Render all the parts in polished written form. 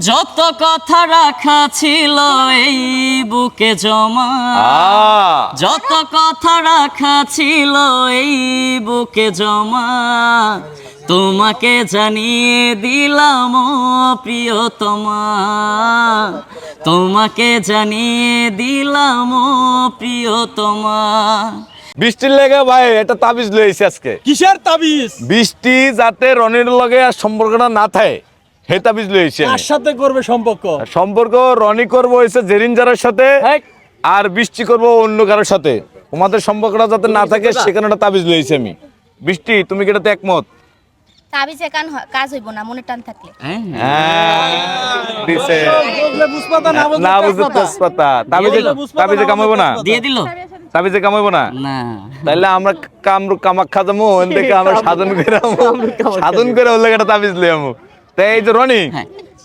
যত কথা রাখা ছিল এই বুকে জমা, যত কথা রাখা ছিল এই বুকে জমা, তোমাকে জানিয়ে দিলাম ও প্রিয়তমা, তোমাকে জানিয়ে দিলাম ও প্রিয়তমা। বৃষ্টির লেগে ভাই এটা তাবিজ লইছে আজকে। কিসের তাবিজ? বৃষ্টি যাতে রনির লগে আর সম্পর্কটা না থাকে হে তাবিজ লইছে। কার সাথে করবে সম্পর্ক? সম্পর্ক রনি করবো হইছে জেরিনজারের সাথে, আর বৃষ্টি করবো অন্য কারোর সাথে। তোমাদের সম্পর্কটা যাতে না থাকে সেখানে একটা তাবিজ লইছে আমি। বৃষ্টি তুমি কি এটাতে একমত? তাবিজে কাজ হইব না মনে টান থাকলে। দিছে বুঝলে বুঝপাতা, না বুঝতে তেজপাতা। তাবিজে কাম হইব না? দিয়ে দিল তাবিজে কাম হইব না? না, তাইলে আমরা কামাখ্যা যাবো ওখান থেকে আমরা সাধন করে ওর লাগে একটা তাবিজ লই আমু। তাই এই যে রনি,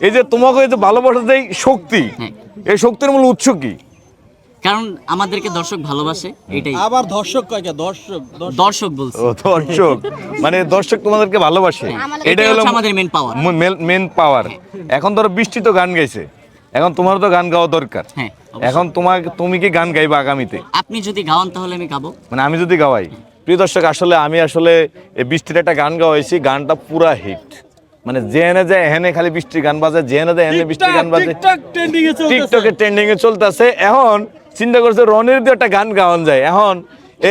এই যে তোমাকে এই যে ভালোবাসা যে শক্তি, এই শক্তির মূল উৎস কি? কারণ আমাদেরকে দর্শক ভালোবাসে, এটাই। আবার ধর্ষক কয় কে? দর্শক দর্শক বলছে, ও দর্শক, মানে দর্শক তোমাদেরকে ভালোবাসে, এটাই হলো আমাদের মেন পাওয়ার। মেন পাওয়ার। এখন ধরো বৃষ্টি তো গান গাইছে, এখন তোমার তো গান গাওয়া দরকার। হ্যাঁ, এখন তুমি কি গান গাইবা আগামীতে? আপনি যদি গাওয়ান তাহলে আমি গাবো। মানে আমি যদি গাওয়াই? প্রিয় দর্শক, আমি আসলে এই বৃষ্টির একটা গান গাওয়াইছি, গানটা পুরা হিট। মানে জেনে যায় এখানে খালি বৃষ্টির গান বাজে, জেনে যায় এখানে বৃষ্টির গান বাজে, টিকটকে ট্রেন্ডিং এ চলতেছে। এখন চিন্তা করছে রনির দিয়ে একটা গান গাওয়ান যায়। এখন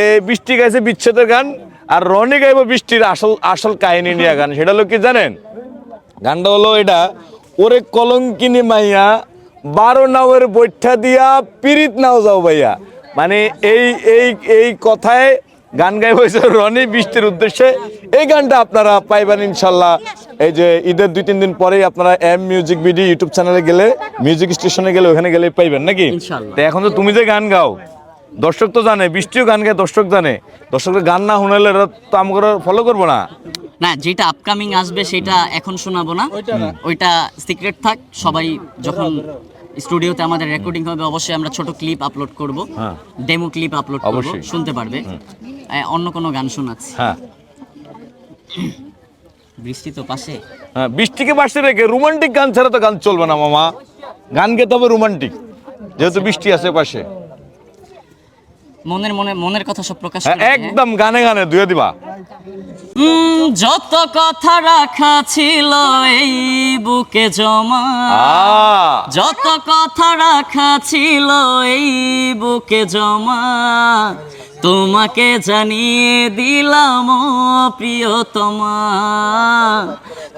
এই বৃষ্টি গাইছে বিচ্ছেদের গান, আর রনি গাইবো বৃষ্টির আসল কাহিনী নিয়ে গান। সেটা হলো কি জানেন? গানটা হলো এটা, ওরে কলঙ্কিনী মাইয়া 12 নাওয়ের বৈঠা দিয়া পিরিত নাও যাও ভাইয়া। মানে এই কথায় গান গাইব হয়েছে রনি বৃষ্টির উদ্দেশ্যে। এই গানটা আপনারা পাইবেন ইনশাল্লাহ এই যে ঈদের 2-3 দিন পরেই। আপনারা এম মিউজিক ভিডিও ইউটিউব চ্যানেলে গেলে, মিউজিক স্টেশনে গেলে ওখানে গেলে পাইবেন নাকি? তো এখন তো তুমি যে গান গাও, দর্শক তো জানে, বৃষ্টিও গান গায়, দর্শক জানে। দর্শকের গান না শুনাইলে তো আমাকে ফলো করবো না। না, যেটা আপকামিং আসবে সেটা এখন শোনাবো না, ওইটা সিক্রেট থাক। সবাই যখন স্টুডিওতে আমাদের রেকর্ডিং হবে অবশ্যই আমরা ছোট ক্লিপ আপলোড করব, ডেমো ক্লিপ আপলোড করব, শুনতে পারবে। অন্য কোনো গান শোনাচ্ছি। হ্যাঁ, বৃষ্টি তো পাশে। হ্যাঁ, বৃষ্টিকে পাশে রেখে রোমান্টিক গান ছাড়া তো গান চলবে না মামা। গান গেতে হবে রোমান্টিক, যেহেতু বৃষ্টি আছে পাশে। মনের কথা সব প্রকাশ হ্যাঁ, একদম গানে গানে ধুয়ে দিবা। যত কথা রাখা ছিল এই বুকে জমা, যত কথা রাখা ছিল এই বুকে জমা, তোমাকে জানিয়ে দিলাম ও প্রিয়তমা,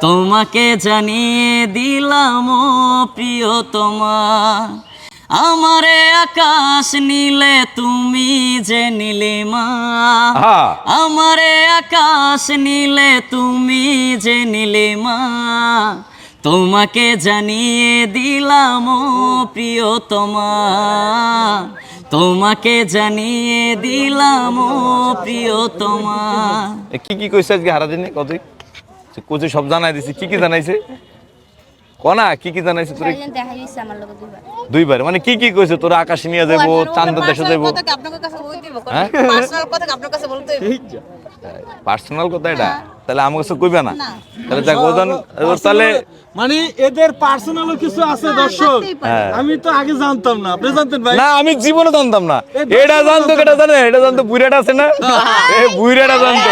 তোমাকে জানিয়ে দিলাম ও প্রিয়তমা। আমারে আকাশ নীলে তুমি যে নীলিমা, আমারে আকাশ নীলে তুমি যে নীলিমা, তোমাকে জানিয়ে দিলাম ও প্রিয়তমা, তোমাকে জানিয়ে দিলাম ও প্রিয়তমা। কি কইছে আজকে হারা দিনে? কোচে সব জানাই দিছি। কি জানাইছে কনা? কি জানাইছে তোরে? দেখা হইছে আমার লগে দুইবার। মানে কি কইছে? তোরা আকাশে নিয়ে যাবো, চাঁদের দেশে যাবো? আপনার কাছে বই দিব, পার্সোনাল কথা আপনার কাছে বলতে হইব। পার্সোনাল কথা এটা? তাহলে আমার কাছে কইবে না? তাহলে দেখ ওজন, তাহলে মানে এদের পার্সোনাল কিছু আছে দর্শক। আমি তো আগে জানতাম না, আপনি জানতেন ভাই? না, আমি জীবনে জানতাম না। এটা জানতো, এটা জানে, এটা জানতো বুইরাটা আছে না, এই বুইরাটা জানতো।